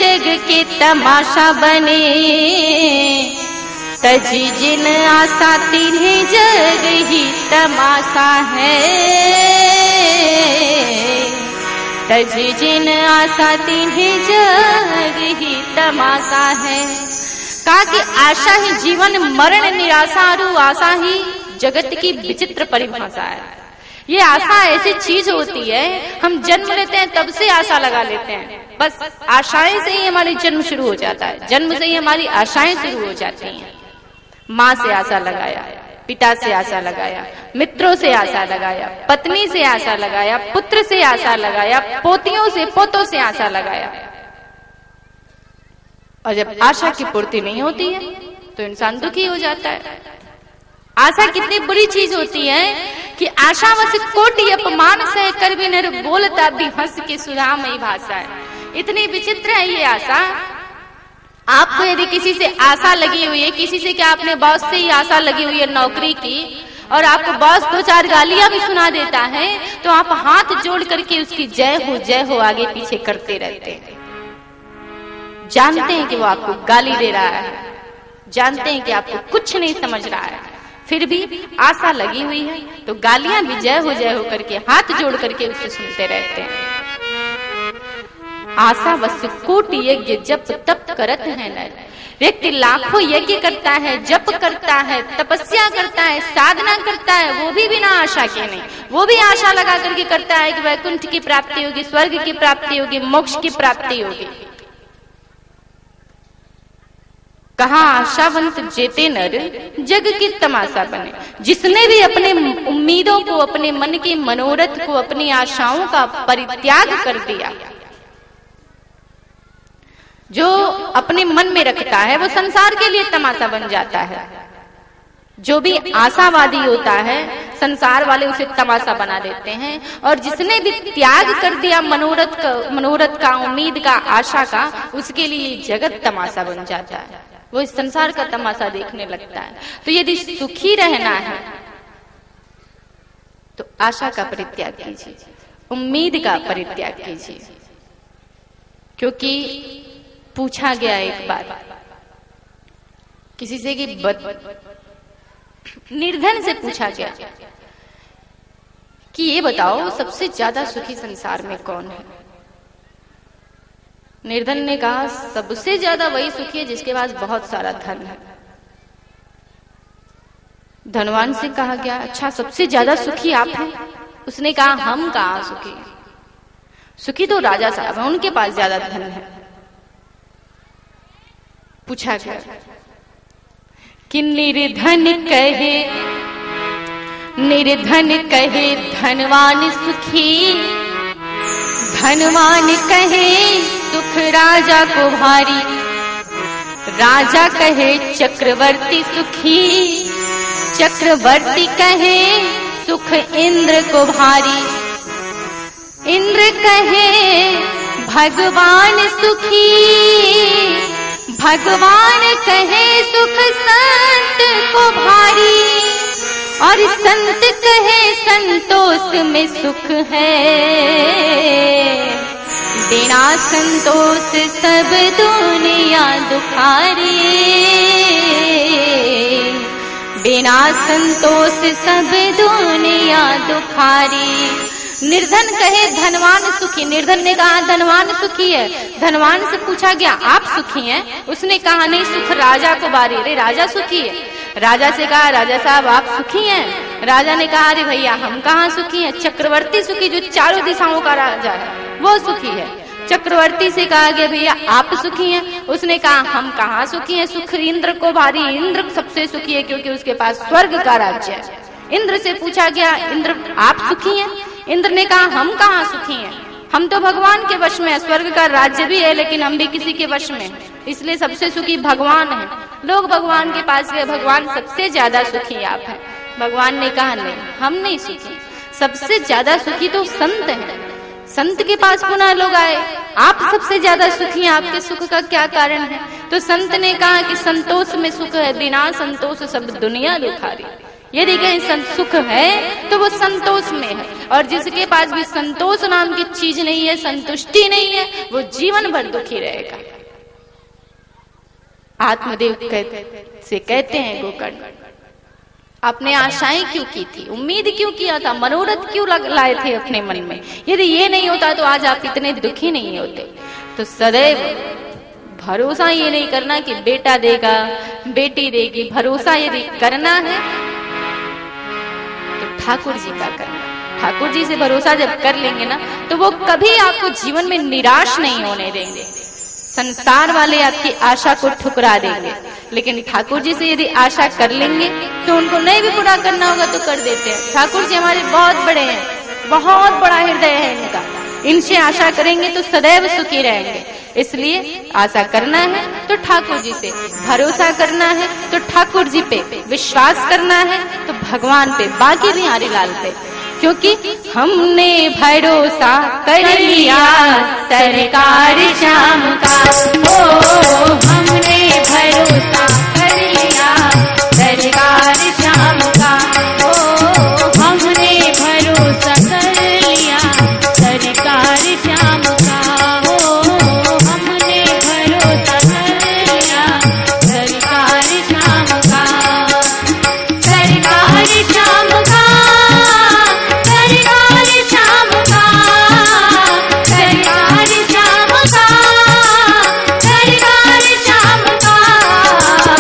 जग के तमाशा बने, तजी जिन आशा तिन्हें जग ही तमाशा है, तजी जिन आशा तिन्हें जग ही तमाशा है। कहा कि आशा ही जीवन मरण निराशा और आशा ही जगत की विचित्र परिभाषा है। ये आशा ऐसी चीज होती है, हम जन्म लेते हैं तब से आशा लगा लेते हैं, बस आशाएं से ही हमारी जन्म शुरू हो जाता है, जन्म से ही हमारी आशाएं शुरू हो जाती हैं। माँ से आशा लगाया, पिता से आशा लगाया, मित्रों से आशा लगाया, पत्नी से आशा लगाया, पुत्र से आशा लगाया, पोतियों से पोतों से आशा लगाया, और जब आशा की पूर्ति नहीं होती है तो इंसान दुखी हो जाता है। आशा कितनी बुरी चीज होती है कि आशावश कोटि अपमान सह कर भी नर बोलता भी हंस के सुधामयी भाषा है। इतनी विचित्र है ये आशा। आपको यदि किसी से आशा लगी हुई है, किसी से क्या अपने बॉस से ही आशा लगी हुई है नौकरी की, और आपको बॉस 2-4 गालियां भी सुना देता है, तो आप हाथ जोड़ करके उसकी जय हो आगे पीछे करते रहते हैं। जानते हैं कि वो आपको गाली दे रहा है, जानते हैं कि आपको कुछ नहीं समझ रहा है, फिर भी आशा लगी हुई है तो गालियां भी जय हो करके हाथ जोड़ करके उससे सुनते रहते हैं। आशा बस कोटि यज्ञ जप तप करत है नर। व्यक्ति लाखों यज्ञ करता है, जप करता है, तपस्या करता है, साधना करता है, वो भी बिना आशा के नहीं, वो भी आशा लगा करके करता है कि वैकुंठ की प्राप्ति होगी, स्वर्ग की प्राप्ति होगी, मोक्ष की प्राप्ति होगी। कहा आशावंत जेते नर जग की तमाशा बने। जिसने भी अपने उम्मीदों को, अपने मन के मनोरथ को, अपनी आशाओं का परित्याग कर दिया, जो अपने मन में रखता है वो संसार के लिए तमाशा बन जाता है। जो भी आशावादी होता है संसार वाले उसे तमाशा बना देते हैं, और जिसने भी त्याग कर दिया मनोरथ का, उम्मीद का, आशा का, उसके लिए जगत तमाशा बन जाता है, वो इस संसार का तमाशा देखने लगता है। तो यदि सुखी रहना है तो आशा का परित्याग कीजिए, उम्मीद का परित्याग कीजिए। क्योंकि पूछा गया एक बार किसी से कि निर्धन से पूछा गया कि ये बताओ सबसे ज्यादा सुखी संसार में कौन है। निर्धन ने कहा सबसे ज्यादा वही सुखी है जिसके पास बहुत सारा धन है। धनवान से कहा गया अच्छा सबसे ज्यादा सुखी आप हैं। उसने कहा हम कहाँ सुखी हैं, सुखी तो राजा साहब हैं, उनके पास ज्यादा धन है। पूछा गया कि निर्धन कहे धनवान सुखी, धनवान कहे सुख राजा को भारी, राजा कहे चक्रवर्ती सुखी, चक्रवर्ती कहे सुख इंद्र को भारी, इंद्र कहे भगवान सुखी, भगवान कहे सुख संत को भारी, और संत कहे संतोष में सुख है, बिना संतोष सब दुनिया दुखारी, बिना संतोष सब दुनिया दुखारी। निर्धन कहे धनवान सुखी। निर्धन ने कहा धनवान सुखी है। धनवान से पूछा गया आप सुखी हैं? उसने कहा नहीं सुख राजा को बारी। अरे राजा सुखी है। राजा से कहा राजा साहब आप सुखी हैं? राजा ने कहा अरे भैया हम कहाँ सुखी हैं, चक्रवर्ती सुखी जो चारों दिशाओं का राजा है वो सुखी है। चक्रवर्ती से कहा गया भैया आप सुखी हैं? उसने कहा हम कहाँ सुखी हैं, सुख इंद्र को भारी। इंद्र सबसे सुखी है क्योंकि उसके पास स्वर्ग का राज्य है। इंद्र से पूछा गया इंद्र आप सुखी हैं? इंद्र ने कहा हम कहाँ सुखी हैं, हम तो भगवान के वश में है, स्वर्ग का राज्य भी है लेकिन हम भी किसी के वश में, इसलिए सबसे सुखी भगवान है। लोग भगवान के पास गए, भगवान सबसे ज्यादा सुखी आप हैं। भगवान ने कहा नहीं हम नहीं सुखी, सबसे ज्यादा सुखी तो संत है। संत के पास पुनः लोग आए, आप सबसे ज्यादा सुखी हैं, आपके सुख का क्या कारण है? तो संत ने कहा कि संतोष में सुख है, बिना संतोष सब दुनिया दुखारी। यदि कहीं सुख है तो वो संतोष में है, और जिसके पास भी संतोष नाम की चीज नहीं है, संतुष्टि नहीं है, वो जीवन भर दुखी रहेगा। आत्मदेव से कहते हैं गोकर्ण, आपने आशाएं क्यों की थी, उम्मीद क्यों किया था, मनोरथ क्यों लाए थे अपने मन में? यदि ये नहीं होता तो आज आप इतने दुखी नहीं होते। तो सदैव भरोसा ये नहीं करना कि बेटा देगा बेटी देगी, भरोसा यदि करना है तो ठाकुर जी का करना। ठाकुर जी से भरोसा जब कर लेंगे ना तो वो कभी आपको जीवन में निराश नहीं होने देंगे। संसार वाले आपकी आशा को ठुकरा देंगे, लेकिन ठाकुर जी से यदि आशा कर लेंगे तो उनको नहीं भी पूरा करना होगा तो कर देते हैं। ठाकुर जी हमारे बहुत बड़े हैं, बहुत बड़ा हृदय है इनका, इनसे आशा करेंगे तो सदैव सुखी रहेंगे। इसलिए आशा करना है तो ठाकुर जी से, भरोसा करना है तो ठाकुर जी पे, विश्वास करना है तो भगवान पे, बाकी बिहारी लाल पे, क्योंकि हमने भरोसा कर लिया सरकार श्याम का। ओ हमने भरोसा कर लिया सरकार श्याम का। ओ हमने भरोसा कर लिया सरकार श्याम का। ओ हमने भरोसा कर लिया सरकार श्याम का। सरकार श्याम का, सरकार श्याम का, सरकार श्याम का, सरकार श्याम का।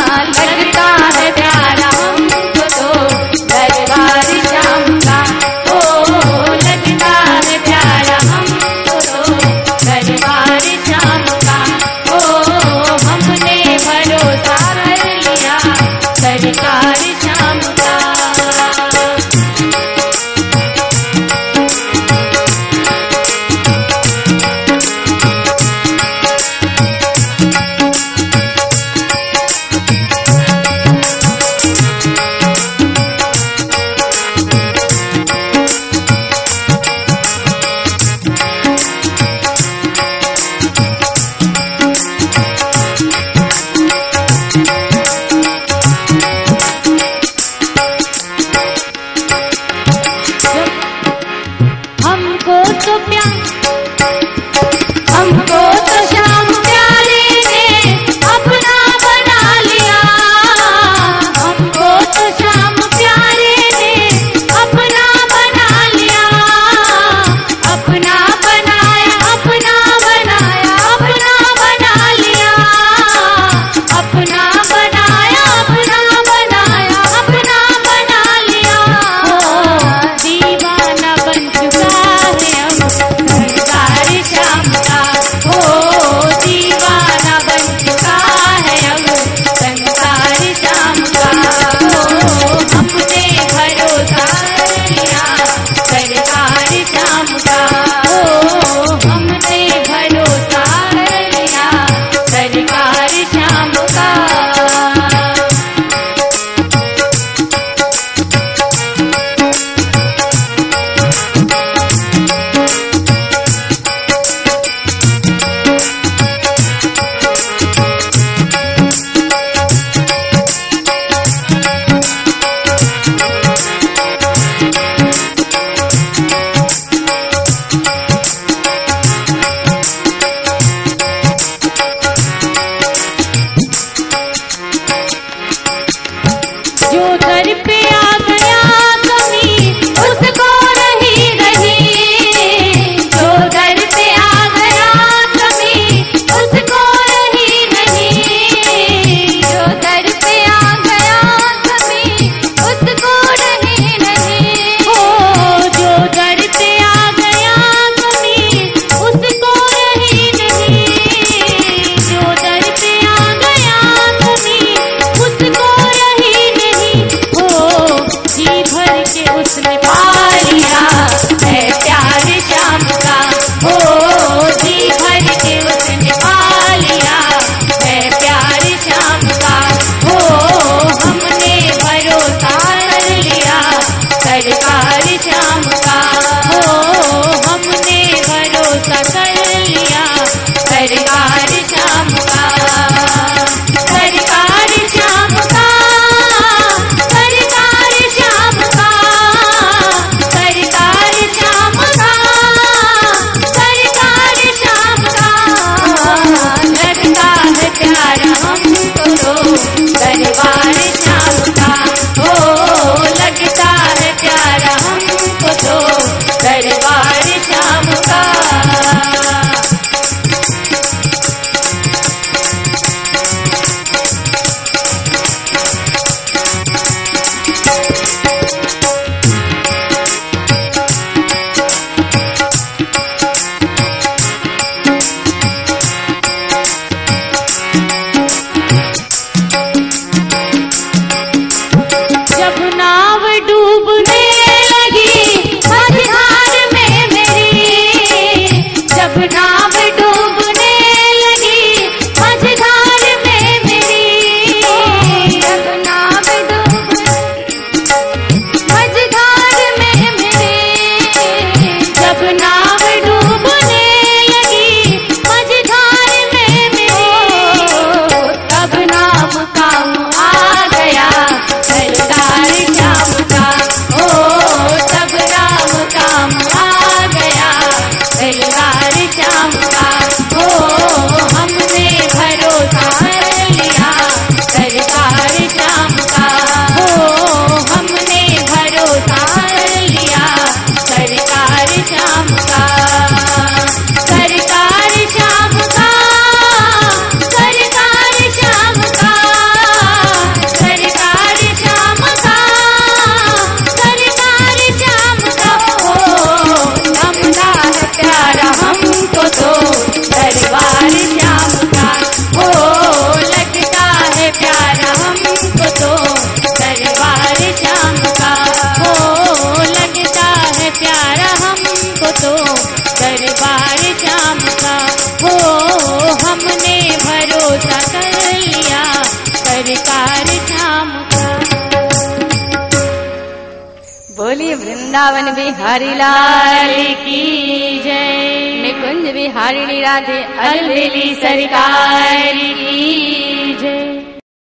चमत्कार झामका। बोलिए वृंदावन बिहारी लाल की जय। निकुंज बिहारी राधे अलबेली सरकार की जय।